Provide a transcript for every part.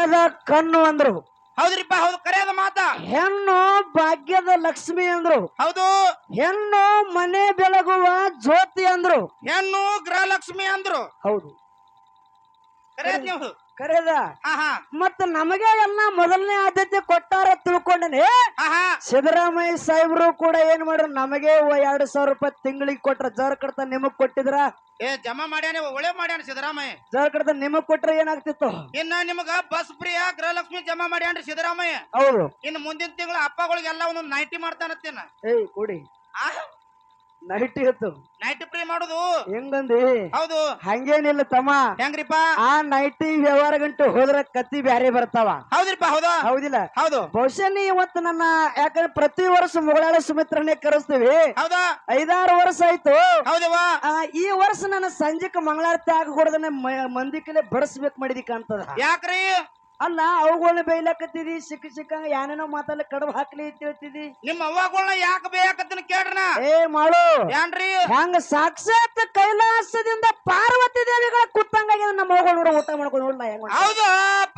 ಭಾಗ್ಯದ ಕಣ್ಣು ಅಂದ್ರು. ಹೌದ್ರಿಪ್ಪ ಹೌದು ಕರೆಯದ ಮಾತ. ಹೆಣ್ಣು ಭಾಗ್ಯದ ಲಕ್ಷ್ಮಿ ಅಂದ್ರು. ಹೌದು. ಹೆಣ್ಣು ಮನೆ ಬೆಳಗುವ ಜ್ಯೋತಿ ಅಂದ್ರು. ಹೆಣ್ಣು ಗೃಹಲಕ್ಷ್ಮಿ ಅಂದ್ರು. ಹೌದು ಕರೆಯದ್ ನೀವು ಕರೆದ. ಮತ್ತ ನಮಗೆ ಎಲ್ಲ ಮೊದಲನೇ ಆದ್ಯತೆ ಕೊಟ್ಟಾರ ತಿಳ್ಕೊಂಡನೆ. ಸಿದ್ದರಾಮಯ್ಯ ಸಾಹೇಬ್ರು ಕೂಡ ಏನ್ ಮಾಡ್ರ, ನಮಗೆ 2,000 ರೂಪಾಯಿ ತಿಂಗಳಿಗೆ ಕೊಟ್ರ. ಜರ್ ಕಡ್ತ ನಿಮಗ್ ಕೊಟ್ಟಿದ್ರ ಜಮಾ ಮಾಡ್ಯಾನ, ಒಳ್ಳೆ ಮಾಡ್ಯಾನ ಸಿದ್ದರಾಮಯ್ಯ. ಜರ್ ಕಡ್ತ ನಿಮಗ್ ಕೊಟ್ರ ಏನಾಗ್ತಿತ್ತು? ಇನ್ನ ನಿಮಗ ಬಸ್ ಫ್ರೀ ಗೃಹಲಕ್ಷ್ಮಿ ಜಮಾ ಮಾಡ್ಯಾನ್ರಿ ಸಿದ್ದರಾಮಯ್ಯ. ಹೌದು. ಇನ್ನು ಮುಂದಿನ ತಿಂಗಳ ಅಪ್ಪಗಳಿಗೆಲ್ಲ ಒಂದೊಂದು ನೈಟಿ ಮಾಡ್ತಾನತ್ತೇನ. ಏಯ್ ಕೊಡಿ ನೈಟಿ ಇತ್ತು. ನೈಟಿ ಫ್ರೀ ಮಾಡುದು ಹೆಂಗಂದಿ? ಹೌದು. ಹಂಗೇನಿಲ್ಲ ತಮ್ಮ. ಹೆಂಗ್ರಿಪ್ಪ? ಆ ನೈಟಿ ವ್ಯವಹಾರ ಗಂಟು ಹೋದ್ರ ಕತ್ತಿ ಬ್ಯಾರೆ ಬರ್ತಾವ. ಹೌದ್ರಿಪ್ಪ ಹೌದಾ? ಹೌದಿಲ್ಲ? ಹೌದು. ಬಹುಶಃ ಇವತ್ತು ನನ್ನ ಯಾಕಂದ್ರೆ ಪ್ರತಿ ವರ್ಷ ಮುಗಳಾಳ ಸುಮಿತ್ರನೇ ಕರೆಸ್ತೀವಿ. ಹೌದಾ? 5-6 ವರ್ಷ ಆಯ್ತು. ಹೌದವಾ? ಈ ವರ್ಷ ನನ್ನ ಸಂಜೆಕ ಮಂಗಳಾರತಿ ಆಗ ಹೊಡೆದನೆ ಮಂದಿ ಕಲೆ ಬಡಸ್ಬೇಕು ಮಾಡಿದಿ ಕಾಣ್ತದ. ಯಾಕ್ರಿ? ಅಲ್ಲ ಅವುಗಳನ್ನ ಬೈಲಾಕತ್ತಿದಿ, ಸಿಕ್ಕಂಗ ಏನೇನೋ ಮಾತಲ್ಲ ಕಡಬ ಹಾಕ್ಲಿ ಅಂತ ಹೇಳ್ತಿದಿ. ನಿಮ್ಮ ಅವ್ವಗಳನ್ನ ಯಾಕೆ ಬೇಕತ್ತನ ಕೇಳ್ರನ. ಏ ಮಾಡು ಏನ್ರಿ? ಹಂಗ ಸಾಕ್ಷಾತ್ ಕೈಲಾಸದಿಂದ ಪಾರ್ವತಿ ದೇವಿಗಳ ಕುತ್ತಂಗಾಗ್ಯದ ನಮ್ಮ ಅವ್ಗಳು ನೋಡ. ಊಟ ಮಾಡ್ಕೊಂಡು ನೋಡ್ಲ ಹೆಂಗ. ಹೌದು.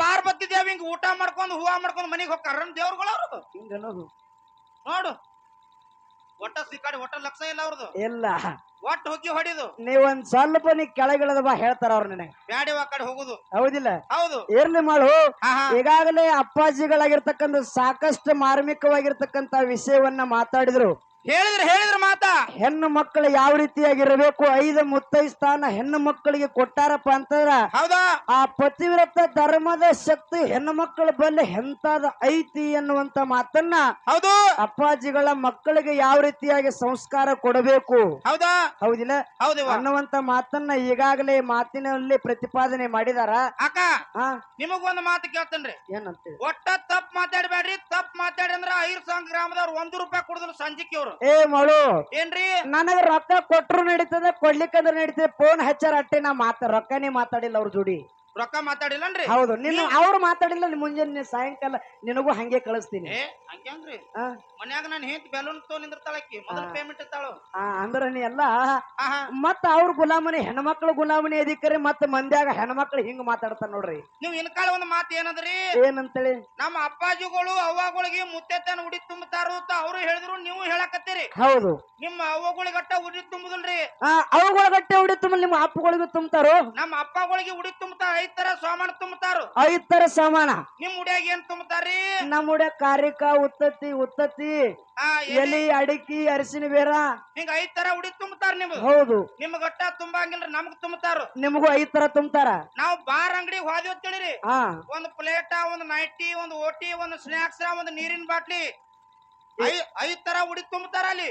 ಪಾರ್ವತಿ ದೇವಿ ಹಿಂಗ ಊಟ ಮಾಡ್ಕೊಂಡು ಹೂವ ಮಾಡ್ಕೊಂಡು ಮನಿಗೆ ಹೋಗ್ತಾರ ದೇವ್ರುಗಳವ್ರು. ಹಿಂಗ ಅನ್ನೋದು ನೋಡು. ಒಟ್ಟ ಸಿಕ್ಕಾಡಿ ಒಟ್ಟ ಲಕ್ಷ ಇಲ್ಲ ಅವ್ರದ್ದು. ಇಲ್ಲ ಒಟ್ಟು ಹೋಗಿ ಹೊಡಿದು. ನೀವೊಂದ್ ಸ್ವಲ್ಪ ನೀ ಕೆಳಗಿಳದ ಬಾ ಹೇಳ್ತಾರ ಅವ್ರ ನಿನಗೆ. ಬ್ಯಾಡಿ ಆ ಕಡೆ ಹೋಗುದು. ಹೌದಿಲ್ಲ? ಹೌದು. ಇರ್ಲಿ ಮಾಡು. ಈಗಾಗಲೇ ಅಪ್ಪಾಜಿಗಳಾಗಿರ್ತಕ್ಕಂಥ ಸಾಕಷ್ಟು ಮಾರ್ಮಿಕವಾಗಿರ್ತಕ್ಕಂಥ ವಿಷಯವನ್ನ ಮಾತಾಡಿದ್ರು. ಹೇಳಿದ್ರ ಮಾತಾ. ಹೆಣ್ಣು ಮಕ್ಕಳು ಯಾವ ರೀತಿಯಾಗಿರಬೇಕು, 5 ಮುತ್ತೈ ಸ್ಥಾನ ಹೆಣ್ಣು ಮಕ್ಕಳಿಗೆ ಕೊಟ್ಟಾರಪ್ಪ ಅಂತಂದ್ರ. ಹೌದಾ? ಆ ಪತಿವ್ರತ ಧರ್ಮದ ಶಕ್ತಿ ಹೆಣ್ಣು ಮಕ್ಕಳ ಬಲ್ಲಿ ಎಂತಾದ ಐತಿ ಎನ್ನುವಂತ ಮಾತನ್ನ ಹೌದು ಅಪ್ಪಾಜಿಗಳ ಮಕ್ಕಳಿಗೆ ಯಾವ ರೀತಿಯಾಗಿ ಸಂಸ್ಕಾರ ಕೊಡಬೇಕು. ಹೌದಾ? ಹೌದಿಲ್ಲ? ಹೌದು ಅನ್ನುವಂತ ಮಾತನ್ನ ಈಗಾಗಲೇ ಮಾತಿನಲ್ಲಿ ಪ್ರತಿಪಾದನೆ ಮಾಡಿದಾರ. ಅಕ್ಕ ನಿಮಗೊಂದು ಮಾತು ಕೇಳ್ತೇನ್ರಿ. ಏನಂತ? ಒಟ್ಟ ತಪ್ಪು ಮಾತಾಡ್ಬೇಡ್ರಿ. ತಪ್ಪು ಮಾತಾಡಿ ಅಂದ್ರ 5 ಗ್ರಾಮದವ್ರು 1 ರೂಪಾಯಿ ಕೊಡುದಿಲ್ಲ ಸಂಜಿಕೆ ಅವ್ರು. ಏ ಮಾಡು ಏನ್ರಿ? ನನಗ ರೊಕ್ಕ ಕೊಟ್ರು ನಡೀತದೆ, ಕೊಡ್ಲಿಕ್ಕಂದ್ರೆ ನಡೀತದೆ. ಫೋನ್ ಹಚ್ಚಾರ ಅಟ್ಟೆ. ನಾ ರೊಕ್ಕನೇ ಮಾತಾಡಿಲ್ಲ ಅವ್ರ ಜೋಡಿ. ರೊಕ್ಕ ಮಾತಾಡಿಲ್ಲನ್ರಿ? ಹೌದು. ನೀನು ಅವ್ರು ಮಾತಾಡಿಲ್ಲ. ಮುಂಜಾನೆ ಸಾಯಂಕಾಲ ನಿನಗೂ ಹಂಗೆ ಕಳಿಸ್ತೀನಿ. ಹಂಗ್ರಿ? ಮನ್ಯಾಗ ನಾನು ಹೇಂತ ಬೆಲೂನ್ ನಿಂದಿರ್ತಾಳಕ್ಕಿ ಮೊದಲ ಪೇಮೆಂಟ್ ಇರ್ತಾಳು. ಅಂದ್ರ ನೀ ಎಲ್ಲ ಮತ್ತ ಅವ್ರ ಗುಲಾಮನಿ ಹೆಣ್ಮಕ್ಳು ಗುಲಾಮನಿ ಅಧಿಕಾರಿ ಮತ್ತ ಮಂದ್ಯಾಗ ಹೆಣ್ಮಕ್ಳು ಹಿಂಗ್ ಮಾತಾಡ್ತಾರ ನೋಡ್ರಿ. ನೀವ್ ಇನ್ಕಾಲ ಒಂದ್ ಮಾತು ಏನಂದ್ರಿ? ಏನಂತೇಳಿ? ನಮ್ಮ ಅಪ್ಪಾಜಿಗಳು ಅವ್ವಗಳಿಗೆ ಮುತ್ತೆತ್ತನ ಉಡಿ ತುಂಬತಾರು ಅಂತ ಅವ್ರು ಹೇಳಿದ್ರು, ನೀವು ಹೇಳಕತ್ತೀರಿ. ಹೌದು. ನಿಮ್ಮ ಅವ್ವಗಳಿಗಟ್ಟ ಉಡಿ ತುಂಬುದಿಲ್ರಿ. ಅವುಗಳಗಟ್ಟೆ ಉಡಿ ತುಂಬ ನಿಮ್ಮ ಅಪ್ಪಗಳಿಗೂ ತುಂಬತಾರೋ? ನಮ್ಮ ಅಪ್ಪಗಳಿಗೆ ಉಡಿ ತುಂಬತಾರ. 5 ತರ ಸಾಮಾನು ತುಂಬತಾರು. 5 ತರ ಸಾಮಾನ. ನಿಮ್ ಉಡಿಯಾಗ ಏನ್ ತುಂಬತಾರಿ? ನಮ್ಮ ಉಡಿಯಾಗ ಕಾರಿಕ, ಉತ್ತತ್ತಿ, ಎಲಿ, ಅಡಿಕಿ, ಅರಿಶಿನ ಬೇರ ಹಿಂಗ 5 ತರ ಉಡಿ ತುಂಬತಾರ. ನಿಮ್ಗೆ ಹೌದು. ನಿಮ್ಗಟ್ಟ ತುಂಬಂಗಿಲ್ರಿ, ನಮ್ಗ್ ತುಂಬತಾರ. ನಿಮಗೂ 5 ತರ ತುಂಬತಾರ. ನಾವು ಬಾರ್ ಅಂಗಡಿಗೆ ಹೋದ್ವಿ ತಿಳಿರಿ. ಒಂದು ಪ್ಲೇಟ, ಒಂದು ನೈಟಿ, ಒಂದು ಓಟಿ, ಒಂದು ಸ್ನಾಕ್ಸ್, ಒಂದು ನೀರಿನ ಬಾಟ್ಲಿ, 5 ತರ ಉಡಿ ತುಂಬತಾರ ಅಲ್ಲಿ.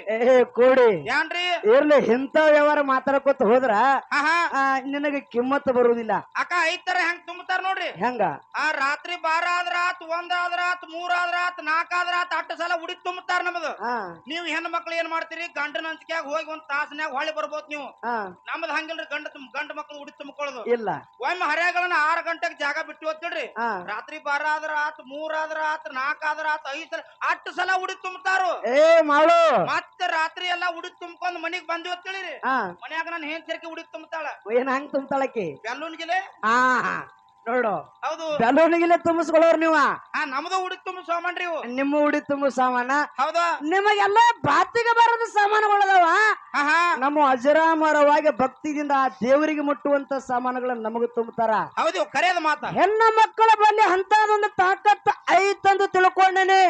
ಕೂಡಿ ಏನ್ರಿ? ಇರ್ಲಿ. ಇಂತ ವ್ಯವಹಾರ ಮಾತಾಡಕೋತ ಹೋದ್ರ ನಿನಗೆ ಕಿಮ್ಮತ್ ಬರುವುದಿಲ್ಲ. ಅಕ್ಕ 5 ತರ ಹೆಂಗ್ ತುಂಬತಾರ ನೋಡ್ರಿ. ಹೆಂಗ? ರಾತ್ರಿ 12 ಆದ್ರ ಆತ್, 1 ಆದ್ರ ಆತ್, 3 ಆದ್ರ ಆತ್, 4 ಆದ್ರ ಆತ್, 8 ಸಲ ಉಡಿ ತುಂಬತಾರ ನಮಗ. ನೀವ್ ಹೆಣ್ಣು ಮಕ್ಳು ಏನ್ ಮಾಡ್ತೀರಿ? ಗಂಡನ ಅಂಚಿಕ್ಯಾಗ ಹೋಗಿ 1 ತಾಸನ್ಯಾಗ ಹೊಳಿ ಬರ್ಬೋದು ನೀವು. ನಮ್ದು ಹಂಗಿಲ್ರಿ. ಗಂಡ ಮಕ್ಳು ಉಡಿ ತುಂಬಿಕೊಳ್ಳೋದು ಇಲ್ಲ. ಒಮ್ಮೆ ಹರ್ಯಾಗಳನ್ನ 6 ಗಂಟೆಗೆ ಜಾಗ ಬಿಟ್ಟು ಹೋಗ್ತಿಡ್ರಿ. ರಾತ್ರಿ 12 ಆದ್ರ ಆತ್, 3 ಆದ್ರ ಆತ್, 4 ಆದ್ರ ಆತ್, 5 ಸಲ 8 ಸಲ ಉಡಿ ತುಂಬತಾರು. ಮಾಡು. ಮತ್ತೆ ರಾತ್ರಿ ಎಲ್ಲಾ ಉಡಿ ತುಂಬ್ಕೊಂಡ್ ಮನಿಗ್ ಬಂದ್ವಿ ತಿಳಿರಿ. ಮನ್ಯಾಗ ನಾನು ಹೆಂಗ್ ಸೇರ್ಕೆ ಉಡಿ ತುಂಬತಾಳ. ಏನ್ ಹಂಗ್ ತುಂಬತಾಳಕಿ? ಬೆಲ್ಲೂನ್ಗಿಲೆ. ನೋಡು. ಹೌದು. ಬೆಲೂನಿಗಿಲೆ ತುಂಬಿಸ್ಕೊಳ್ಳೋರು ನೀವು. ನಮ್ದು ಉಡಿ ತುಂಬ ಸಾಮಾನ್ರಿ. ನಿಮ್ಮ ಉಡಿ ತುಂಬ ಸಾಮಾನ. ಹೌದಾ? ನಿಮಗೆಲ್ಲ ಬಾತಿಗೆ ಬರೋದು ಸಾಮಾನುಗಳದಾವ. ನಮ್ಮ ಅಜರಾಮರವಾಗಿ ಭಕ್ತಿದಿಂದ ಆ ದೇವರಿಗೆ ಮುಟ್ಟುವಂತ ಸಾಮಾನುಗಳನ್ನ ನಮಗ ತುಂಬತಾರ. ಹೌದು ಕರೆಯದ ಮಾತ. ಹೆಣ್ಣು ಮಕ್ಕಳ ಬಲ್ಲಿ ಅಂತದೊಂದು ತಾಕತ್ ಐತಂದು ತಿಳ್ಕೊಂಡೇನೆ.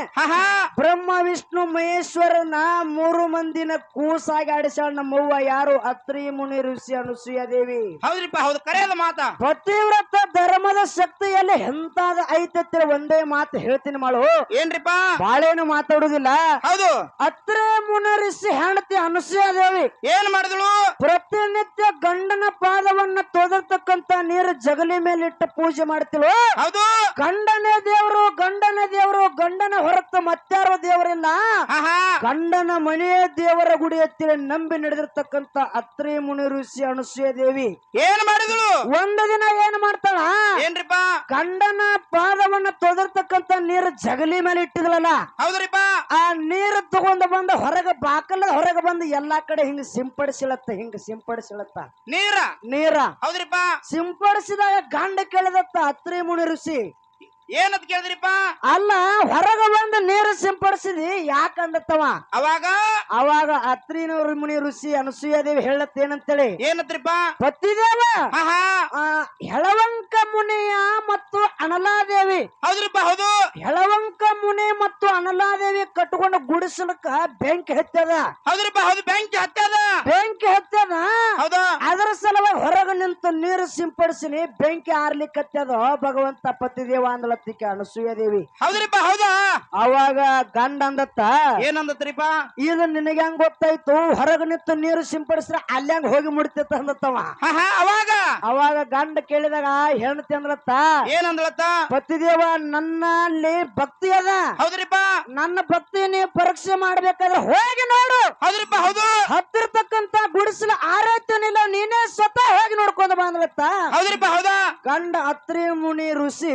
ಬ್ರಹ್ಮ ವಿಷ್ಣು ಮಹೇಶ್ವರನ 3 ಮಂದಿನ ಕೂಸಾಗಿ ಆಡಿಸಾಳ ನಮ್ಮವ್ವ. ಯಾರು? ಅತ್ರಿ ಮುನಿ ಋಷಿ ಅನುಸೂಯ ದೇವಿ. ಹೌದ್ರಿಪ್ಪ ಹೌದು ಕರೆಯದ ಮಾತ. ಪತಿವ್ರತ ಧರ್ಮದ ಶಕ್ತಿಯಲ್ಲಿ ಎಂತಾದ ಐತತ್ತಿರ ಒಂದೇ ಮಾತು ಹೇಳ್ತೀನಿ ಮಾಡು. ಏನ್ರಿಪ್ಪ? ಬಾಳೇನು ಮಾತಾಡುದಿಲ್ಲ. ಹೌದು. ಅತ್ರಿ ಮುನಿ ಋಷಿ ಹೆಂಡತಿ ಅನುಸೂಯ ದೇವಿ ಏನ್ ಮಾಡಿದಳು? ಪ್ರತಿನಿತ್ಯ ಗಂಡನ ಪಾದವನ್ನ ತೊದರ್ತಕ್ಕಂತ ನೀರು ಜಗಲಿ ಮೇಲೆ ಇಟ್ಟು ಪೂಜೆ ಮಾಡ್ತಿಳು. ಹೌದು. ಗಂಡನೇ ದೇವರು, ಗಂಡನೇ ದೇವರು, ಗಂಡನ ಹೊರತು ಮತ್ತಾರೋ ದೇವರಿಲ್ಲ. ಗಂಡನ ಮನೆಯ ದೇವರ ಗುಡಿ ಹತ್ತಿರ ನಂಬಿ ನಡೆದಿರ್ತಕ್ಕಂತ ಅತ್ರಿ ಮುನಿ ಋಷಿ ಅನುಸೂಯ ದೇವಿ ಏನ್ ಮಾಡಿದಳು? ಒಂದು ದಿನ ಏನ್ ಮಾಡ್ತಾಳ? ಏನ್ರಿಪ್ಪ? ಗಂಡನ ಪಾದವನ್ನ ತೊದರ್ತಕ್ಕಂತ ನೀರು ಜಗಲಿ ಮೇಲೆ ಇಟ್ಟಿದ್ಲಲ್ಲ. ಹೌದ್ರಿಪ್ಪ. ಆ ನೀರು ತಗೊಂಡು ಬಂದು ಹೊರಗೆ ಬಾಕಲ ಹೊರಗೆ ಬಂದು ಎಲ್ಲಾ ಕಡೆ ಹಿಂಗ ಸಿಂಪಡಿಸಿಳತ್ತ. ನೀರ. ಹೌದ್ರಿಪ್ಪ. ಸಿಂಪಡಿಸಿದಾಗ ಗಂಡ ಕೇಳಿದತ್ತ ಅತ್ರಿ ಮುನಿ ಋಷಿ, ಏನಂತ ಕೇಳಿದ್ರಿಪ್ಪ? ಅಲ್ಲ ಹೊರಗ ಬಂದು ನೀರು ಸಿಂಪಡಿಸಿದಿ ಯಾಕಂದತ್ತವ? ಅವಾಗ ಅತ್ರಿ ಮುನಿ ಋಷಿ ಅನಸೂಯಾದೇವಿ ಹೇಳತ್ತೇನಂತೇಳಿ ಏನಂತ್ರಿಪ್ಪ? ಪತಿದೇವ ಹೆಳವಂಕ ಮುನಿಯ ಮತ್ತು ಅನಲಾದೇವಿ. ಹೌದ್ರಿಪ್ಪ ಹೌದು. ಹೆಳವಂಕ ಮುನಿ ಮತ್ತು ಅನಲಾದೇವಿ ಕಟ್ಕೊಂಡ ಗುಡಿಸಲಕ್ಕ ಬೆಂಕಿ ಹತ್ತದ. ಹೌದ್ರಿಪ್ಪ ಹೌದು. ಬೆಂಕಿ ಹತ್ತದ. ಹೌದಾ? ಅದರ ಸಲುವಾಗಿ ಹೊರಗ ನಿಂತು ನೀರು ಸಿಂಪಡಿಸಿನಿ ಬೆಂಕಿ ಆರ್ಲಿಕ್ಕೆ ಹತ್ತದ ಭಗವಂತ ಪತಿದೇವ ಅಂದಲತ್ತಿಕೆ ಅನಸೂಯಾದೇವಿ. ಹೌದ್ರಿಪ್ಪ ಹೌದಾ? ಅವಾಗ ಗಂಡ ಅಂದತ್ತ ಏನಂದತ್ರಿಪ್ಪ? ಇದು ನಿನಗೆ ಹೆಂಗ್ ಗೊತ್ತಾಯ್ತು? ಹೊರಗ ನಿಂತು ನೀರು ಸಿಂಪಡಿಸ್ರೆ ಅಲ್ಲಂಗ ಹೋಗಿ ಮುಡ್ತಿತ್ತ ಅಂದತ್ತವ. ಅವಾಗ ಗಂಡ ಕೇಳಿದಾಗ ಹೆಣ್ತಿ ಅಂದ್ಲತ್ತ ಏನಂದ್ಲತ್ತ? ಪತಿದೇವ ನನ್ನಲ್ಲಿ ಭಕ್ತಿ ಅದ. ಹೌದ್ರಿಪ್ಪ. ನನ್ನ ಭಕ್ತಿ ನೀವು ಪರೀಕ್ಷೆ ಮಾಡ್ಬೇಕಾದ್ರೆ ಹೋಗಿ ನೋಡು. ಹೌದ್ರಿಪ್ಪ ಹೌದು. ಹತ್ತಿರ್ತಕ್ಕಂತ ಗುಡಿಸಲು ಆರೈತನಿಲ್ಲ ನೀನೇ ಸ್ವತಃ ಹೋಗಿ ನೋಡ್ಕೊಂಡ ಬಂದ್ಲತ್ತ. ಹೌದ್ರಿಪ್ಪ ಹೌದಾ? ಗಂಡ ಅತ್ರಿ ಮುನಿ ಋಷಿ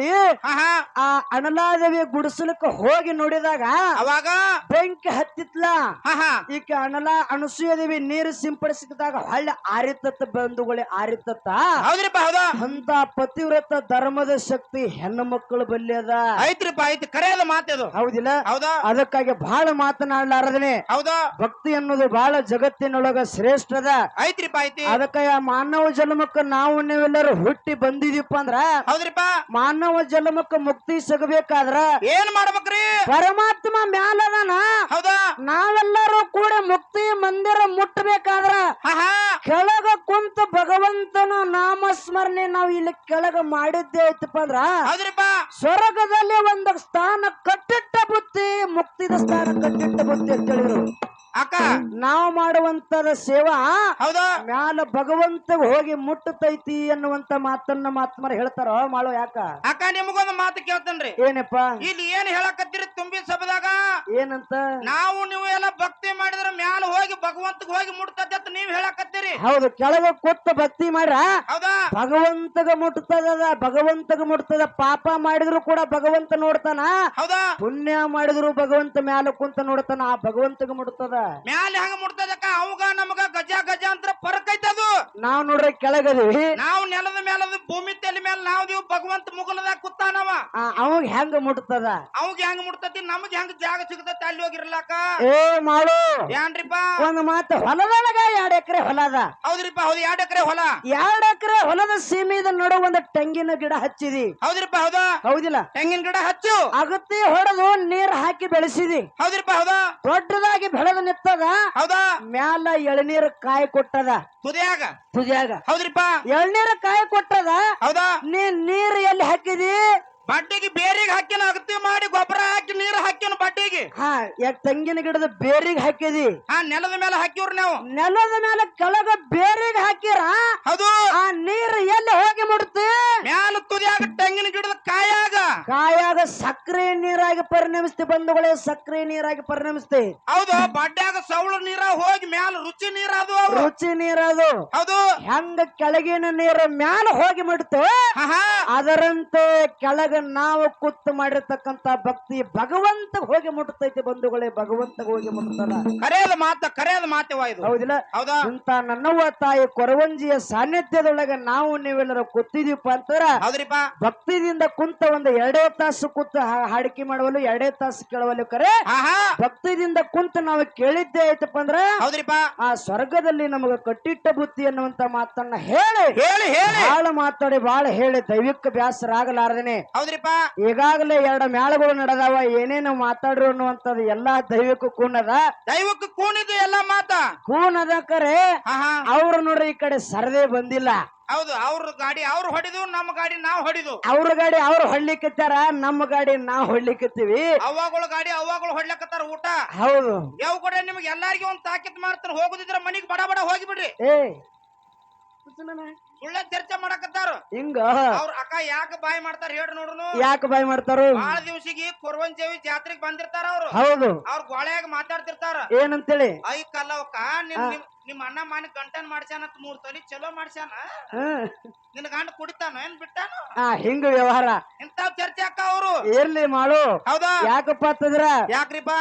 ಆ ಅನಲಾದೇವಿ ಗುಡಿಸಲಕ್ಕೆ ಹೋಗಿ ನೋಡಿದಾಗ ಅವಾಗ ಬೆಂಕಿ ಹತ್ತಿತ್ಲ. ಈಕೆ ಅನಸೂಯಾದೇವಿ ನೀರು ಸಿಂಪಡಿಸಿದಾಗ ಹಳ್ಳಿ ಆರಿತತ್ತ ಬಂಧುಗಳೇ ಆರಿತತ್ತ. ಹೌದ್ರಿಪ್ಪ ಹೌದಾ? ಅಂತ ಪತಿವ್ರತ ಧರ್ಮದ ಶಕ್ತಿ ಹೆಣ್ಣು ಮಕ್ಕಳು ಬಲ್ಲಿ ಅದ. ಐತ್ರಿಪ್ಪ ಐತಿ. ಕರೆಯದ ಮಾತದು. ಹೌದಿಲ್ಲ? ಹೌದಾ? ಅದಕ್ಕಾಗಿ ಬಹಳ ಮಾತನಾಡಲಾರದನೆ. ಹೌದಾ? ಭಕ್ತಿ ಅನ್ನೋದು ಬಹಳ ಜಗತ್ತಿನೊಳಗ ಶ್ರೇಷ್ಠ ಅದ. ಐತ್ರಿಪ್ಪ ಐತಿ. ಅದಕ್ಕಾಗಿ ಮಾನವ ಜನ್ಮಕ್ಕ ನಾವು ನೀವೆಲ್ಲರೂ ಹುಟ್ಟಿ ಬಂದಿದೀಪ ಅಂದ್ರ ಹೌದ್ರಿಪ್ಪ ಮಾನವ ಜನ್ಮಕ್ಕ ಮುಕ್ತಿ ಸಿಗಬೇಕಾದ್ರ ಏನ್ ಮಾಡ್ಬೇಕ್ರಿ? ಪರಮಾತ್ಮ ಮ್ಯಾಲದನ. ಹೌದಾ? ನಾವೆಲ್ಲರೂ ಕೂಡ ಮುಕ್ತಿ ಮಂದಿರ ಮುಟ್ಟಬೇಕಾದ್ರ ಕೆಳಗ ಕುಂತ ಭಗವಂತನ ನಾಮಸ್ಮರಣೆ ನಾವು ಇಲ್ಲಿ ಕೆಳಗ ಮಾಡಿದ್ದೆ ಐತಪ್ಪ ಅಂದ್ರ ಹೌದ್ರಿಪ್ಪ ಸ್ವರ್ಗದಲ್ಲಿ ಒಂದು ಸ್ಥಾನ ಕಟ್ಟಿಟ್ಟ ಬುತ್ತಿ, ಮುಕ್ತಿದ ಸ್ಥಾನ ಕಟ್ಟಿಟ್ಟ ಬುತ್ತಿ ಅಂತ ಹೇಳಿದ್ರು. ಅಕ್ಕ ನಾವು ಮಾಡುವಂತದ ಸೇವಾ ಹೌದಾ ಮ್ಯಾಲ ಭಗವಂತ ಹೋಗಿ ಮುಟ್ಟತೈತಿ ಅನ್ನುವಂತ ಮಾತನ್ನ ಮಾತ್ಮರ ಹೇಳ್ತಾರ. ಮಾಡೋ ಯಾಕ? ಅಕ್ಕ ನಿಮಗೊಂದು ಮಾತು ಕೇಳ್ತೇನ್ರಿ. ಏನಪ್ಪ? ಇಲ್ಲಿ ಏನ್ ಹೇಳಕತ್ತೀರಿ ತುಂಬಿ ಸಭದಾಗ? ಏನಂತ? ನಾವು ನೀವು ಎಲ್ಲ ಭಕ್ತಿ ಮಾಡಿದ್ರ ಮ್ಯಾಲ ಹೋಗಿ ಭಗವಂತಗ್ ಹೋಗಿ ಮುಟ್ತದ ಅಂತ ನೀವ್ ಹೇಳಕತ್ತೀರಿ. ಹೌದು, ಕೆಳಗ ಕೊತ್ತ ಭಕ್ತಿ ಮಾಡ್ರ ಹೌದಾ ಭಗವಂತಗ ಮುಟ್ತದ. ಭಗವಂತಗ ಮುಟ್ತದ. ಪಾಪ ಮಾಡಿದ್ರು ಕೂಡ ಭಗವಂತ ನೋಡ್ತಾನ. ಹೌದಾ? ಪುಣ್ಯ ಮಾಡಿದ್ರು ಭಗವಂತ ಮ್ಯಾಲ ಕುಂತ ನೋಡ್ತಾನ. ಆ ಭಗವಂತಗ ಮುಟ್ತದ. ಮ್ಯಾಲ ಹೆಂಗ ಮುಟ್ತದಕ್ಕ? ಅವಾಗ ನಮಗ ಗಜ ಗಜ ಅಂತ ಫರಕ್ ಐತದು. ನಾವ್ ನೋಡ್ರಿ ಕೆಳಗದಿವಿ, ನಾವು ನೆಲದ ಮೇಲದ ಭೂಮಿ ತಲೆ ಮೇಲೆ ನಾವ್ ನೀವು ಭಗವಂತ ಮುಗಲದಾಗ ಕುತ್ತಾನವ. ಅವಾಗ ಹೆಂಗ ಮುಟ್ತದ? ಅವಾಗ ಹೆಂಗ ಮುಟ್ತತಿ? ನಮಗ್ ಹೆಂಗ ಜಾಗ ಸಿಗತೈತಿ ಅಲ್ಲಿ ಹೋಗಿರ್ಲಾಕ? ಏ ಮಾಡು ಏನ್ರಿಪ್ಪ? ಒಂದ್ ಮಾತು, ಹೊಲದೊಳಗ 2 ಎಕರೆ ಹೊಲ ಅದ. ಹೌದ್ರಿಪ್ಪ ಹೌದು. 2 ಎಕರೆ ಹೊಲ. 2 ಎಕರೆ ಹೊಲದ ಸೀಮೆದ ನಡು ಒಂದು ತೆಂಗಿನ ಗಿಡ ಹಚ್ಚಿದಿ. ಹೌದ್ರಿಪ್ಪ ಹೌದಾ? ಹೌದಿಲ್ಲ? ತೆಂಗಿನ ಗಿಡ ಹಚ್ಚು. ಅಗತ್ಯ ಹೊಡೆದು ನೀರ್ ಹಾಕಿ ಬೆಳೆಸಿದಿ. ಹೌದ್ರಿಪ್ಪ ಹೌದಾ? ದೊಡ್ಡದಾಗಿ ಬೆಳೆದು ನಿತ್ತದ. ಹೌದಾ? ಮ್ಯಾಲ ಎಳನೀರು ಕಾಯಿ ಕೊಟ್ಟದ ತುದಿಯಾಗ. ಹೌದ್ರಿಪ್ಪ ಎಳನೀರು ಕಾಯಿ ಕೊಟ್ಟದ. ಹೌದಾ? ನೀರು ಎಲ್ಲಿ ಹಾಕಿದಿ? ಬಡ್ಡಿಗೆ ಬೇರಿಗೆ ಹಾಕಿನ ಅಗತ್ಯ ಮಾಡಿ ಗೊಬ್ಬರ ಹಾಕಿ ನೀರು ಹಾಕಿನ ಬಡ್ಡಿಗೆ. ತೆಂಗಿನ ಗಿಡದ ಬೇರಿಗೆ ಹಾಕಿದಿ. ನೆಲದ ಮೇಲೆ ಹಾಕಿವ್ರಿ ನಾವು. ನೆಲದ ಮೇಲೆ ಕೆಳಗ ಬೇರಿಗೆ ಹಾಕಿರ. ಹೌದು. ಆ ನೀರು ಎಲ್ಲಿ ಹೋಗಿ ಮುಡ್ತಿ? ಮ್ಯಾಲ ತುದಿಯಾಗ ತೆಂಗಿನ ಗಿಡದ ಕಾಯಾಗ ಸಕ್ಕರೆ ನೀರಾಗಿ ಪರಿಣಮಿಸ್ತಿ ಬಂಧುಗಳೇ. ಸಕ್ಕರೆ ನೀರಾಗಿ ಪರಿಣಮಿಸ್ತಿ. ಹೌದು. ಬಡ್ಡ್ಯಾಗ ಸವಳು ನೀರ ಹೋಗಿ ಮ್ಯಾಲ ರುಚಿ ನೀರದು. ರುಚಿ ನೀರದು. ಹೌದು. ಹೆಂಗ ಕೆಳಗಿನ ನೀರು ಮ್ಯಾಲ ಹೋಗಿ ಮುಡ್ತು ಅದರಂತೆ ಕೆಳಗ ನಾವು ಕೂತು ಮಾಡಿರ್ತಕ್ಕಂತ ಭಕ್ತಿ ಭಗವಂತ ಹೋಗಿ ಮುಟ್ಟತೈತಿ ಬಂಧುಗಳೇ. ಭಗವಂತ ಹೋಗಿ ಮುಟ್ಟಲ್ಲ. ಕರೆಯದ ಮಾತವ ಇದು. ಹೌದಿಲ್ಲ? ಹೌದಾ? ಇಂತ ನನ್ನವ್ವ ತಾಯಿ ಕೊರವಂಜಿಯ ಸಾನ್ನಿಧ್ಯದೊಳಗ ನಾವು ನೀವೆಲ್ಲರೂ ಕೂತಿದೀಪ ಅಂತಾರ ಹೌದ್ರಿಪ್ಪ. ಭಕ್ತಿದಿಂದ ಕುಂತ ಒಂದು 2 ತಾಸು ಕೂತ ಹಾಡಿಕೆ ಮಾಡುವಲು 2 ತಾಸು ಕೇಳುವಲು ಕರೆ ಭಕ್ತಿದಿಂದ ಕುಂತ ನಾವು ಕೇಳಿದ್ದೆ ಐತಪ್ಪ ಅಂದ್ರ ಹೌದ್ರಿಪ್ಪ ಆ ಸ್ವರ್ಗದಲ್ಲಿ ನಮಗ ಕಟ್ಟಿಟ್ಟ ಬುತ್ತಿ ಅನ್ನುವಂತ ಮಾತನ್ನ ಹೇಳಿ ಬಾಳ ಮಾತಾಡಿ ಬಾಳ ಹೇಳಿ ದೈವಿಕ ಬ್ಯಾಸರ ಆಗಲಾರದೇನೆ. ಹೌದ್ರಿಪ್ಪ. ಈಗಾಗಲೇ 2 ಮೇಳಗಳು ನಡೆದಾವ. ಏನೇನು ಮಾತಾಡ್ರು ಅನ್ನುವಂಥದ್ದು ಎಲ್ಲಾ ದೈವಿಕ ಕೂನದ. ದೈವಕ್ಕೆ ಕೂನಿದ್ದು ಎಲ್ಲಾ ಮಾತ ಕೂನದ ಕರೆ ಅವ್ರು ನೋಡ್ರಿ ಈ ಕಡೆ ಸರದೇ ಬಂದಿಲ್ಲ. ಹೌದು. ಅವ್ರ ಗಾಡಿ ಅವ್ರು ಹೊಡಿದು, ನಮ್ಮ ಗಾಡಿ ನಾವು ಹೊಡಿದು. ಅವ್ರ ಗಾಡಿ ಅವ್ರು ಹೊಡ್ಲಿಕ್ಕತ್ತಾರ, ನಮ್ಮ ಗಾಡಿ ನಾವು ಹೊಡ್ಲಿಕ್ಕತ್ತೀವಿ. ಅವಾಗಳು ಗಾಡಿ ಅವಾಗಳು ಹೊಡ್ಲಕತ್ತಾರ. ಊಟ ಹೌದು. ಯಾವ ಕಡೆ ನಿಮ್ಗೆ ಎಲ್ಲಾರ್ಗಿ ಒಂದ್ ತಾಕಿತ್ ಮಾಡ್ತಾರ. ಹೋಗುದಿದ್ರ ಮನಿಗ್ ಬಡ ಬಡ ಹೋಗಿ ಬಿಡ್ರಿ. ಸುಳ್ಳ ಚರ್ಚೆ ಮಾಡಕತ್ತಾರ ಹಿಂಗ. ಅವ್ರ ಅಕ್ಕ ಯಾಕೆ ಬಾಯಿ ಮಾಡ್ತಾರ ಹೇಳ್ರಿ ನೋಡ್ರು. ಯಾಕೆ ಬಾಯಿ ಮಾಡ್ತಾರ? ಬಾಳ ದಿವ್ಸಿಗೆ ಕೊರವಂಜೇವಿ ಜಾತ್ರೆಗೆ ಬಂದಿರ್ತಾರ ಅವ್ರು. ಹೌದು. ಅವ್ರ ಗೋಳೆಯಾಗ ಮಾತಾಡ್ತಿರ್ತಾರ. ಏನಂತೇಳಿ? ಐ ಕಲ್ಲವಕ್ಕ ನಿಮ್ಮ ಅಣ್ಣ ಮಾನಿ ಗಂಟನ್ ಮಾಡ್ಸ್ಯಾನತ್ 3 ತೊಲಿ ಚಲೋ ಮಾಡ್ಸ್ಯಾನ. ನಿನ್ನ ಗಂಡ ಕುಡಿತಾನ ಏನ್ ಬಿಟ್ಟಾನ? ಹಿಂಗ ವ್ಯವಹಾರ ಇಂತಾವ್ ಚರ್ಚೆ ಅಕ್ಕ ಅವರು ಇರ್ಲಿ ಮಾಡು. ಹೌದಾ? ಯಾಕಪ್ಪ ಅಂತಂದ್ರ ಯಾಕ್ರಿಪ್ಪ?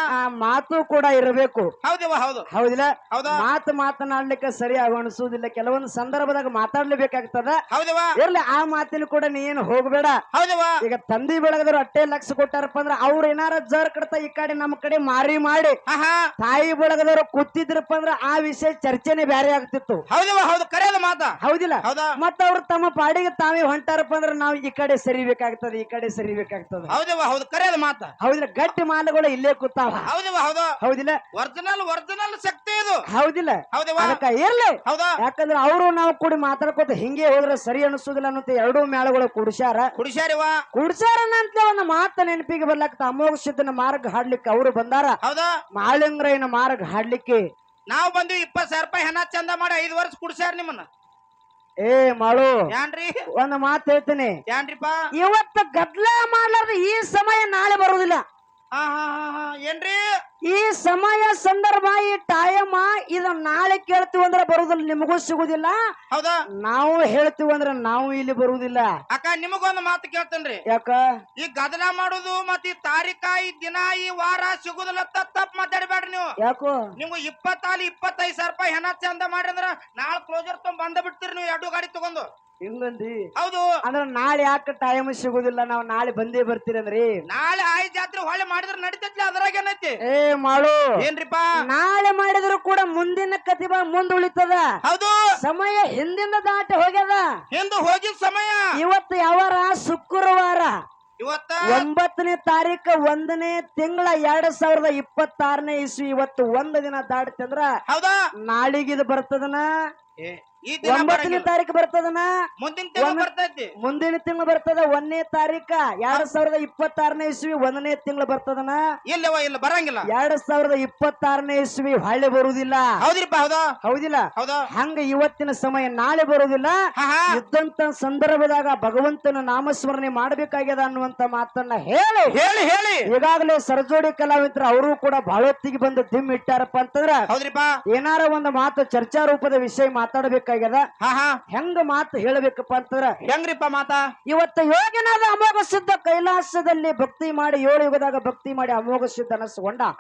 ಮಾತು ಕೂಡ ಇರಬೇಕು. ಹೌದಿವ ಹೌದು. ಹೌದಿಲ್ಲ? ಹೌದಾ? ಮಾತನಾಡ್ಲಿಕ್ಕೆ ಸರಿಯಾಗಿ ಅನಿಸುವುದಿಲ್ಲ, ಕೆಲವೊಂದು ಸಂದರ್ಭದಾಗ ಮಾತಾಡ್ಲೇಬೇಕಾಗ್ತದ. ಹೌದಿವ? ಇರ್ಲಿ, ಆ ಮಾತಿನ ಕೂಡ ನೀ ಏನು ಹೋಗ್ಬೇಡ. ಹೌದಿವ? ಈಗ ತಂದಿ ಬೆಳಗದವ್ರು ಅಟ್ಟೆ ಲಕ್ಷ ಕೊಟ್ಟಾರಪ್ಪ ಅಂದ್ರ ಅವ್ರ ಏನಾರ ಜರ್ ಕಡ್ತಾ ಈ ಕಡೆ ನಮ್ಮ ಕಡೆ ಮಾರಿ ಮಾಡಿ ತಾಯಿ ಬೆಳಗದವ್ರು ಕೂತಿದ್ರಪ್ಪ ಅಂದ್ರ ಆ ವಿಷಯ ಚರ್ಚೆನೆ ಬ್ಯಾರೆ ಆಗ್ತಿತ್ತು. ಹೌದಿವ ಹೌದು, ಕರೆಯದ ಮಾತಾ. ಹೌದಿಲ್ಲ? ಹೌದಾ? ಮತ್ತ ಅವ್ರು ತಮ್ಮ ಪಾಡಿಗೆ ತಾವೇ ಹೊಂಟಾರಪ್ಪ ಅಂದ್ರ ನಾವು ಈ ಕಡೆ ಸರಿಬೇಕಾಗ್ತದೆ, ಈ ಕಡೆ ಸರಿಬೇಕಾಗ್ತದ. ಹೌದಿವ ಹೌದು, ಕರೆಯದ ಮಾತಾ. ಹೌದಿಲ್ಲ? ಗಟ್ಟಿ ಮಾಲುಗಳು ಇಲ್ಲೇ ಕೂತಾವ. ಹೌದಿವ ಹೌದು. ಹೌದಿಲ್ಲ? ಒರಿಜಿನಲ್ ಶಕ್ತಿ ಇದು. ಹೌದಿಲ್ಲ? ಹೌದಿವ? ಅದಕ್ಕ ಇರ್ಲಿ. ಹೌದಾ? ಯಾಕಂದ್ರೆ ಅವರು ನಾವು ಕೂಡಿ ಮಾತಾಡ್ಕೋತ ಹಿಂಗೆ ಹೋದ್ರೆ ಸರಿ ಅನಿಸುದಿಲ್ಲ ಅನ್ನೋ ಎರಡೂ ಮೇಳಗಳು ಕುಡ್ಸ್ಯಾರ. ಕುಡ್ಸ್ಯಾರನಂತ ಒಂದು ಮಾತ ನೆನಪಿಗೆ ಬರ್ಲಾಕ್ತ. ಅಮೋಘ ಸಿದ್ಧನ ಮಾರ್ಗ ಹಾಡ್ಲಿಕ್ಕೆ ಅವರು ಬಂದಾರ. ಹೌದಾ? ಮಾಳಿಂಗ್ರಯ್ಯನ ಮಾರ್ಗ ಹಾಡ್ಲಿಕ್ಕೆ ನಾವು ಬಂದ್ವಿ. 20,000 ರೂಪಾಯಿ ಹೆಣ ಚಂದ ಮಾಡಿ 5 ವರ್ಷ ಕುಡ್ಸ್ಯಾರ ನಿಮ್ಮನ್ನ. ಮಾಡು ಯಾನ್ರಿ ಒಂದು ಮಾತು ಹೇಳ್ತೀನಿ. ಯಾನ್ರಿಪ್ಪ? ಇವತ್ತು ಗದ್ಲ ಮಾಡ್ಲಾರ್ದ ಈ ಸಮಯ ನಾಳೆ ಬರುವುದಿಲ್ಲ. ಏನ್ರಿ ಈ ಸಮಯ ಸಂದರ್ಭ ಈ ಟೈಮ್ ಇದು ನಾಳೆ ಕೇಳ್ತೀವಿ ಅಂದ್ರೆ ಬರುದಿಲ್ಲ, ನಿಮಗೂ ಸಿಗುದಿಲ್ಲ. ಹೌದಾ? ನಾವು ಹೇಳ್ತೀವಿ ಅಂದ್ರೆ ನಾವು ಇಲ್ಲಿ ಬರುವುದಿಲ್ಲ. ಅಕ್ಕ ನಿಮಗೊಂದು ಮಾತು ಕೇಳ್ತೇನ್ರಿ. ಯಾಕ? ಈ ಗದಲ ಮಾಡುದು ಮತ್ ಈ ತಾರೀಕ ಈ ದಿನ ಈ ವಾರ ಸಿಗುದಿಲ್ಲ ತಪ್ಪ ಮಾತಾಡಬೇಡ್ರಿ ನೀವು. ಯಾಕೋ? ನಿಮ್ಗೆ 25,000 ರೂಪಾಯಿ ಹೆಣ ಚಂದ ಮಾಡಿ ಅಂದ್ರ ನಾಳೆ ಕ್ಲೋಸರ್ ತಗೊಂಡ್ ಬಂದ ಬಿಡ್ತೀರಿ ನೀವು 2 ಗಾಡಿ ತಗೊಂಡು. ಹಿಂಗಂದಿ? ಹೌದು. ಅಂದ್ರೆ ನಾಳೆ ಯಾಕೆ ಟೈಮ್ ಸಿಗುದಿಲ್ಲ, ನಾವು ನಾಳೆ ಬಂದೇ ಬರ್ತೀರಿ ಅಂದ್ರಿ. ನಾಳೆ ಆಯ್ ಜಾತ್ರೆ ಹೊಳೆ ಮಾಡಿದ್ರೆ ನಡಿತೈತಿ, ಅದ್ರಾಗ ಏನೈತಿ? ಮಾಡು. ಏನ್ರಿಪ್ಪ? ನಾಳೆ ಮಾಡಿದ್ರು ಕೂಡ ಮುಂದಿನ ಕತಿ ಮುಂದ್ ಉಳಿತದ. ಹೌದು. ಸಮಯ ಹಿಂದಿಂದ ದಾಟಿ ಹೋಗ್ಯದ. ಹಿಂದೆ ಹೋಗಿದ ಸಮಯ. ಇವತ್ತು ಯಾವಾರ? ಶುಕ್ರವಾರ. ಇವತ್ತ 9ನೇ ತಾರೀಕು 1ನೇ ತಿಂಗಳ 2026ನೇ ಇಸ್ವಿ. ಇವತ್ತು 1 ದಿನ ದಾಟಿತಂದ್ರ ಹೌದಾ ನಾಳಿಗಿದು ಬರ್ತದನ? ಈ ದಿನ 9ನೇ ತಾರೀಕು ಬರ್ತದನ? ಮುಂದಿನ ತಿಂಗಳು ಬರ್ತೈತಿ. ಮುಂದಿನ ತಿಂಗಳು ಬರ್ತದ 1ನೇ ತಾರೀಕ 2026ನೇ ಇಸ್ವಿ 1ನೇ ತಿಂಗಳು ಬರ್ತದನ? ಇಲ್ಲವ ಇಲ್ಲ, ಬರಂಗಿಲ್ಲ. 2026ನೇ ಇಸ್ವಿ ಹೊಳ್ಳಿ ಬರುವುದಿಲ್ಲ. ಹೌದ್ರಿಪ್ಪ? ಹೌದಾ? ಹೌದಿಲ್ಲ? ಹೌದಾ? ಹಂಗ ಇವತ್ತಿನ ಸಮಯ ನಾಳೆ ಬರುವುದಿಲ್ಲ. ಇದ್ದಂತ ಸಂದರ್ಭದಾಗ ಭಗವಂತನ ನಾಮಸ್ಮರಣೆ ಮಾಡಬೇಕಾಗ್ಯದ ಅನ್ನುವಂತ ಮಾತನ್ನ ಹೇಳಿ ಹೇಳಿ ಹೇಳಿ ಈಗಾಗಲೇ ಸರಜೋಡಿ ಕಲಾವಿದ್ರು ಅವರು ಕೂಡ ಬಹಳೊತ್ತಿಗೆ ಬಂದು ದಿಮ್ ಇಟ್ಟಾರಪ್ಪ ಅಂತಂದ್ರ ಹೌದ್ರಿಪ್ಪ, ಏನಾರ ಒಂದು ಮಾತು ಚರ್ಚಾ ರೂಪದ ವಿಷಯ ಮಾತಾಡಬೇಕಾಗ್ಯದ. ಹೆಂಗ ಮಾತು ಹೇಳಬೇಕಪ್ಪ ಅಂತಂದ್ರ ಹೆಂಗ್ರಿಪ್ಪ ಮಾತಾ? ಇವತ್ತು ಯೋಗಿನಾದ ಅಮೋಘ ಸಿದ್ಧ ಕೈಲಾಸದಲ್ಲಿ ಭಕ್ತಿ ಮಾಡಿ 7 ಯುಗದಾಗ ಭಕ್ತಿ ಮಾಡಿ ಅಮೋಘ ಸಿದ್ಧ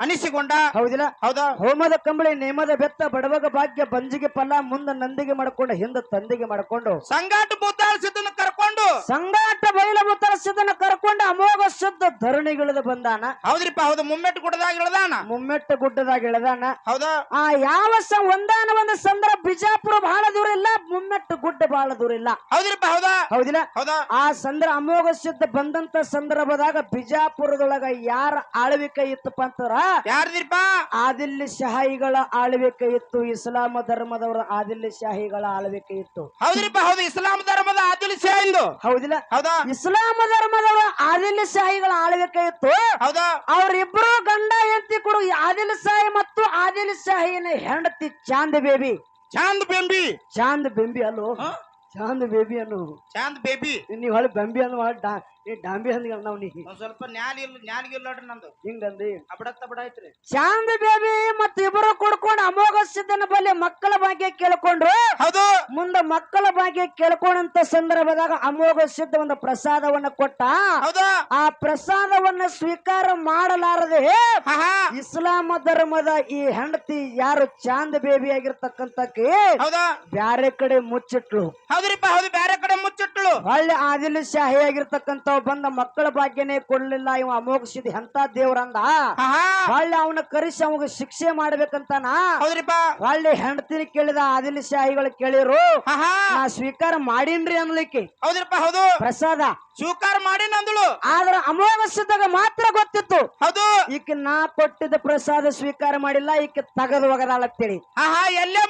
ಅನಿಸಿಕೊಂಡ. ಹೌದಿಲ್ಲ? ಹೌದಾ? ಹೋಮದ ಕಂಬಳಿ ನೇಮದ ಬೆತ್ತ ಬಡವಗ ಭಾಗ್ಯ ಬಂಜಿಗೆ ಫಲ ಮುಂದ ನಂದಿಗೆ ಮಾಡ್ಕೊಂಡು ಹಿಂದ ತಂದಿಗೆ ಮಾಡ್ಕೊಂಡು ಸಂಗಾಟ ಬುದ್ಧಾಳ ಸಿದ್ಧನ ಕರ್ಕೊಂಡು ಸಂಗಾಟ ಬೈಲ ಮುತ್ತಾಳ ಸಿದ್ಧನ ಕರ್ಕೊಂಡು ಅಮೋಘ ಸಿದ್ಧ ಧರಣಿಗಿಳಿದು ಬಂದಾನ. ಹೌದ್ರಿಪ್ಪ? ಹೌದು. ಮುಮ್ಮೆಟ್ಟು ಗುಡ್ಡದಾಗ ಇಳದಾನ. ಮುಮ್ಮೆಟ್ಟು ಗುಡ್ಡದಾಗ ಇಳದಾನ. ಹೌದಾ? ಯಾವ ಒಂದಾನ ಒಂದು ಸಂದರ್ಭ ಬಿಜಾಪುರ ಬಹಳ ದೂರ ಇಲ್ಲ, ಮುಮ್ಮೆಟ್ಟು ಗುಡ್ಡ ಬಹಳ ದೂರ ಇಲ್ಲ. ಹೌದ್ರಿಪ್ಪ? ಹೌದಾ? ಹೌದಿಲ್ಲ? ಹೌದಾ? ಆ ಅಮೋಘ ಸಿದ್ಧ ಬಂದಂತ ಸಂದರ್ಭದಾಗ ಬಿಜಾಪುರದೊಳಗ ಯಾರ ಆಳ್ವಿಕೆ ಇತ್ತಪ್ಪ ಅಂತಾರ? ಯಾರ್ದಿಪ್ಪ? ಆದಿಲ್ ಶಾಹಿಗಳ ಆಳ್ವಿಕೆ ಇತ್ತು. ಇಸ್ಲಾಂ ಧರ್ಮದವರ ಆದಿಲ್ ಶಾಹಿಗಳ ಆಳ್ವಿಕೆ ಇತ್ತು. ಹೌದ್ರಿಪ್ಪ? ಹೌದು. ಇಸ್ಲಾಂ ಧರ್ಮದ ಆದಿಲ್ ಶಾಹಿ. ಹೌದಿಲ್ಲ? ಹೌದಾ? ಇಸ್ಲಾಂ ಧರ್ಮದವರ ಆದಿಲ್ ಶಾಹಿಗಳ ಆಳ್ವಿಕೆ ಇತ್ತು. ಹೌದಾ? ಅವರಿಬ್ರು ಗಂಡ ಹೆಂಡತಿ ಕೊಡು ಆದಿಲ್ ಶಾಹಿ ಮತ್ತು ಆದಿಲ್ ಶಾಹಿನ ಹೆಂಡತಿ ಚಾಂದ್ ಬೇಬಿ. ಚಾಂದ್ ಬೆಂಬಿ? ಚಾಂದ್ ಬೆಂಬಿ ಅಲ್ಲೋ, ಚಾಂದ್ ಬೇಬಿ ಅನ್ನು. ಚಾಂದ್ ಬೇಬಿ ನೀವ್ ಹೊಳೆ ಬೆಂಬಿ ಅಂದ್ ಡಾಂಬಿ ಅಂದ್ ನಾವ್ ನೀ ಸ್ವಲ್ಪ ನ್ಯಾಲಿಗಿಲ್ಲ ನೋಡ್ರಿ ನಂದು. ಹಿಂಗಂದಿ ಬಡ ಐತ್ರಿ. ಚಾಂದ್ ಬೇಬಿ ಮತ್ ಇಬ್ಬರು ಕುಡ್ಕೊಂಡು ಅಮೋಘ ಸಿದ್ಧನ ಬಲ್ಲಿ ಮಕ್ಕಳ ಭಾಗ್ಯ ಕೇಳ್ಕೊಂಡ್ರು. ಹೌದು. ಮುಂದ ಮಕ್ಕಳ ಭಾಗ್ಯ ಕೇಳ್ಕೊಂಡಂತ ಸಂದರ್ಭದಾಗ ಅಮೋಘ ಸಿದ್ಧ ಒಂದು ಪ್ರಸಾದವನ್ನ ಕೊಟ್ಟ. ಹೌದಾ? ಆ ಪ್ರಸಾದವನ್ನ ಸ್ವೀಕಾರ ಮಾಡಲಾರದೆ ಇಸ್ಲಾಂ ಧರ್ಮದ ಈ ಹೆಂಡತಿ ಯಾರು ಚಾಂದ್ ಬೇಬಿ ಆಗಿರ್ತಕ್ಕಂತಕ್ಕೆ ಹೌದಾ ಬ್ಯಾರೆ ಕಡೆ ಮುಚ್ಚಿಟ್ಲು. ಹೌದ್ರಿಪ್ಪ? ಹೌದು. ಬ್ಯಾರೆ ಕಡೆ ಮುಚ್ಚಿಟ್ಲು. ಹೊಳ್ಳಿ ಆದಿಲ್ ಶಾಹಿ ಆಗಿರ್ತಕ್ಕಂತ ಬಂದ ಮಕ್ಕಳ ಭಾಗ್ಯನೇ ಕೊಡ್ಲಿಲ್ಲ. ಇವ ಅಮೋಘ ಸಿದ್ಧ ಎಂತ ದೇವ್ರಂದ. ಹೊಳ್ಳಿ ಅವನ ಕರೆಸಿ ಅವಾಗ ಶಿಕ್ಷೆ ಮಾಡ್ಬೇಕಂತಾನ. ಹೌದ್ರಿಪ್ಪ? ಹೊಳ್ಳಿ ಹೆಂಡತಿನ ಕೇಳಿದ ಆದಿಲ್ ಶಾಹಿಗಳು ಕೇಳಿರು, ನಾ ಸ್ವೀಕಾರ ಮಾಡೀನ್ರಿ ಅನ್ಲಿಕ್ಕೆ. ಹೌದ್ರಿಪ್ಪ? ಹೌದು. ಪ್ರಸಾದ ಸ್ವೀಕಾರ ಮಾಡಿ ನಂದಳು. ಆದ್ರ ಅಮೋಘ ಸಿದ್ಧಾಗ ಮಾತ್ರ ಗೊತ್ತಿತ್ತು. ಹೌದು. ಈಕೆ ನಾ ಕೊಟ್ಟಿದ್ದ ಪ್ರಸಾದ ಸ್ವೀಕಾರ ಮಾಡಿಲ್ಲ, ಈಕೆ ತಗದು ಒಗದಾಳತ್ತೇಳಿ ಎಲ್ಲೇ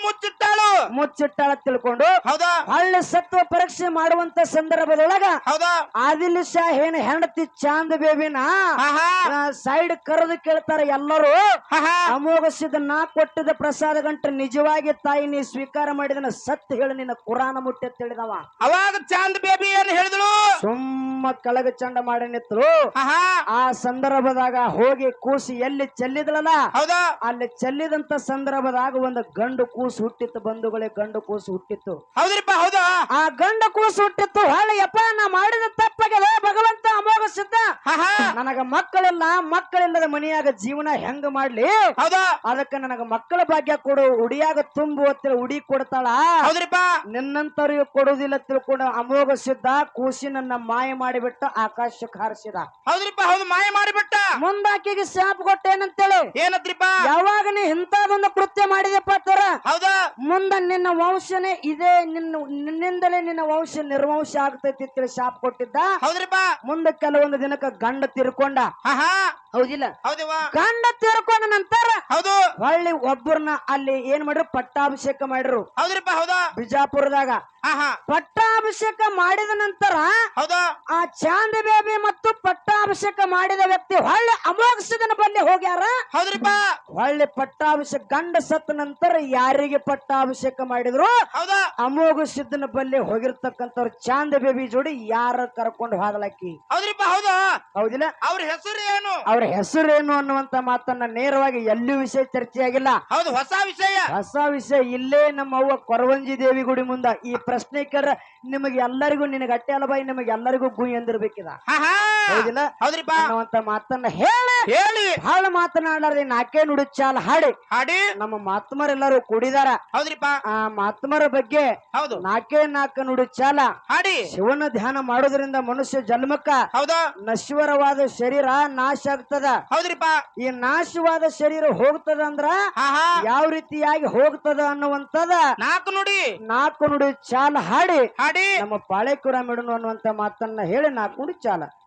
ಮುಚ್ಚಿಟ್ಟಾಳ ತಿಳ್ಕೊಂಡು ಹೌದಾ ಹಳ್ಳಿ ಸತ್ವ ಪರೀಕ್ಷೆ ಮಾಡುವಂತ ಸಂದರ್ಭದೊಳಗ ಹೌದಾ ಆದಿಲ್ ಶಾಹಿನ ಹೆಂಡತಿ ಚಾಂದ್ ಬೇಬಿನ ಸೈಡ್ ಕರೆದು ಕೇಳ್ತಾರ ಎಲ್ಲರೂ, ಅಮೋಘ ಸಿದ್ಧ ನಾ ಕೊಟ್ಟಿದ್ದ ಪ್ರಸಾದ ಗಂಟ ನಿಜವಾಗಿ ತಾಯಿ ನೀ ಸ್ವೀಕಾರ ಮಾಡಿದನ ಸತ್ ಹೇಳಿ ನಿನ್ನ ಕುರಾನ ಮುಟ್ಟಿ ಅಂತ ಹೇಳಿದವ. ಅವಾಗ ಚಾಂದ್ ಬೇಬಿ ಏನ್ ಹೇಳಿದಳು? ಸುಮ್ಮ ಜಮ್ಮ ಕೆಳಗ ಚಂಡ ಮಾಡಿ ನಿಂತರು. ಆಹಾ ಆ ಸಂದರ್ಭದಾಗ ಹೋಗಿ ಕೂಸು ಎಲ್ಲಿ ಚೆಲ್ಲಿದ್ರಲ್ಲ ಹೌದಾ ಅಲ್ಲಿ ಚೆಲ್ಲಿದಂತ ಸಂದರ್ಭದಾಗ ಒಂದು ಗಂಡು ಕೂಸು ಹುಟ್ಟಿತ್ತು. ಬಂಧುಗಳೇ, ಗಂಡು ಕೂಸು ಹುಟ್ಟಿತ್ತು. ಹೌದ್ರಿಪ್ಪ ಹೌದಾ ಆ ಗಂಡು ಕೂಸು ಹುಟ್ಟಿತ್ತು. ಹೊಳೆಯಪ್ಪ, ನಾ ಮಾಡಿದ ತಪ್ಪಾಗಿದೆ ಭಗವಂತ ಅಮೋಘ ಸಿದ್ಧ. ಆಹಾ ನನಗ ಮಕ್ಕಳಿಲ್ಲ, ಮಕ್ಕಳಿಲ್ಲದ ಮನೆಯಾಗ ಜೀವನ ಹೆಂಗ ಮಾಡ್ಲಿ? ಹೌದಾ ಅದಕ್ಕೆ ನನಗ ಮಕ್ಕಳ ಭಾಗ್ಯ ಕೊಡು, ಉಡಿಯಾಗ ತುಂಬು ಹೊತ್ತಿರ ಉಡಿ ಕೊಡ್ತಾಳ. ಹೌದ್ರಿಪ್ಪ ನಿನ್ನಂತವ್ರಿಗೆ ಕೊಡುವುದಿಲ್ಲ ತಿಳ್ಕೊಂಡು ಅಮೋಘ ಸಿದ್ಧ ಕೂಸಿನನ್ನ ಮಾಯ ಮಾಡಿಬಿಟ್ಟ ಆಕಾಶಕ್ಕೆ ಹಾರಿಸಿದ. ಹೌದ್ರಿಪ್ಪ ಹೌದು ಮಾಯ ಮಾಡಿಬಿಟ್ಟ. ಮುಂದಾಕಿಗೆ ಶಾಪ ಕೊಟ್ಟೇನಂತೇಳಿ, ಏನತ್ರಿಪ್ಪ? ಯಾವಾಗ ನೀ ಇಂಥದೊಂದು ಕೃತ್ಯ ಮಾಡಿದೆಪ್ಪ ತರ ಹೌದಾ ಮುಂದ ನಿನ್ನ ವಂಶನೇ ಇದೇ, ನಿನ್ನಿಂದಲೇ ನಿನ್ನ ವಂಶ ನಿರ್ವಂಶ ಆಗ್ತೈತಿ ಅಂತೇಳಿ ಶಾಪ ಕೊಟ್ಟಿದ್ದ. ಹೌದ್ರಿಪ್ಪ ಮುಂದೆ ಕೆಲವೊಂದು ದಿನಕ್ಕ ಗಂಡ ತೀರ್ಕೊಂಡ. ಆಹಾ ಹೌದಿಲ್ಲ? ಹೌದಿವ ಗಂಡ ತೀರ್ಕೊಂಡ ನಂತರ ಹೌದು ಹೊಳ್ಳಿ ಒಬ್ಬರನ್ನ ಅಲ್ಲಿ ಏನ್ ಮಾಡ್ರು, ಪಟ್ಟಾಭಿಷೇಕ ಮಾಡ್ರು ಹೌದ್ರಿಪ್ಪ ಹೌದಾ ಬಿಜಾಪುರದಾಗ. ಆಹಾ ಪಟ್ಟಾಭಿಷೇಕ ಮಾಡಿದ ನಂತರ ಹೌದಾ ಆ ಚಾಂದಿ ಬೇಬಿ ಮತ್ತು ಪಟ್ಟಾಭಿಷೇಕ ಮಾಡಿದ ವ್ಯಕ್ತಿ ಹೊಳ್ಳಿ ಅಮೋಘ ಸಿದ್ಧನ ಬಳಿ ಹೋಗ್ಯಾರ. ಹೌದ್ರಿಪ್ಪ ಹೊಳ್ಳಿ ಪಟ್ಟಾಭಿಷೇಕ ಗಂಡ ಸತ್ತ ನಂತರ ಯಾರಿಗೆ ಪಟ್ಟಾಭಿಷೇಕ ಮಾಡಿದ್ರು ಹೌದಾ ಅಮೋಘ ಸಿದ್ಧನ ಬಲ್ಲಿ ಹೋಗಿರ್ತಕ್ಕಂಥವ್ರು ಚಾಂದಿ ಬೇಬಿ ಜೋಡಿ ಯಾರ ಕರ್ಕೊಂಡು ಹೋಗಲಕ್ಕಿ. ಹೌದ್ರಿಪ್ಪ ಹೌದಾ ಹೌದಿಲ್ಲ? ಅವ್ರ ಹೆಸರು ಏನು? ಅವ್ರ ಹೆಸರೇನು ಅನ್ನುವಂತ ಮಾತನ್ನ ನೇರವಾಗಿ ಎಲ್ಲೂ ವಿಷಯ ಚರ್ಚೆ ಆಗಿಲ್ಲ. ಹೌದು ಹೊಸ ವಿಷಯ. ಹೊಸ ವಿಷಯ ಇಲ್ಲೇ ನಮ್ಮ ಅವ್ವ ಕೊರವಂಜಿ ದೇವಿ ಗುಡಿ ಮುಂದ ಈ ಪ್ರಶ್ನೆ ಕೇಳ್ರ ನಿಮಗೆ ಎಲ್ಲರಿಗೂ, ನಿನಗೆ ಅಟ್ಟೆ ಅಲಬಾಯಿ ನಿಮಗೆ ಎಲ್ಲರಿಗೂ ಗುಯ್ ಎಂದಿರ್ಬೇಕಿದ. ಆಹಾ ಹೌದಿಲ್ಲ? ಹೌದ್ರಿಪ್ಪ ಅನ್ನುವಂತ ಮಾತನ್ನ ಹೇಳಿ ಬಹಳ ಮಾತನಾಡಲಾರ್ದೆ ನಾಲ್ಕೇ ನುಡಿ ಚಾಲ ಹಾಡಿ ಹಾಡಿ ನಮ್ಮ ಮಹಾತ್ಮರೆಲ್ಲರೂ ಕೂಡಿದಾರ. ಹೌದ್ರಿಪ್ಪ ಆ ಮಹಾತ್ಮರ ಬಗ್ಗೆ ಹೌದು ನಾಲ್ಕೇ ನಾಲ್ಕು ನುಡಿ ಚಾಲ ಹಾಡಿ ಶಿವನ ಧ್ಯಾನ ಮಾಡೋದ್ರಿಂದ ಮನುಷ್ಯ ಜನ್ಮಕ್ಕ ಹೌದಾ ನಶ್ವರವಾದ ಶರೀರ ನಾಶ ಆಗ್ತದ. ಹೌದ್ರಿಪ್ಪ ಈ ನಾಶವಾದ ಶರೀರ ಹೋಗ್ತದ ಅಂದ್ರ ಆಹಾ ಯಾವ ರೀತಿಯಾಗಿ ಹೋಗ್ತದ ಅನ್ನುವಂತದ ನಾಲ್ಕು ನುಡಿ ನಾಲ್ಕು ನುಡಿ ಚಾಲ ಹಾಡಿ ಹಾಡಿ ನಮ್ಮ ಪಾಳೆಕುರ ಮಿಡನು ಅನ್ನುವಂತ ಮಾತನ್ನ ಹೇಳಿ ನಾಲ್ಕು ನುಡಿ ಚಾಲ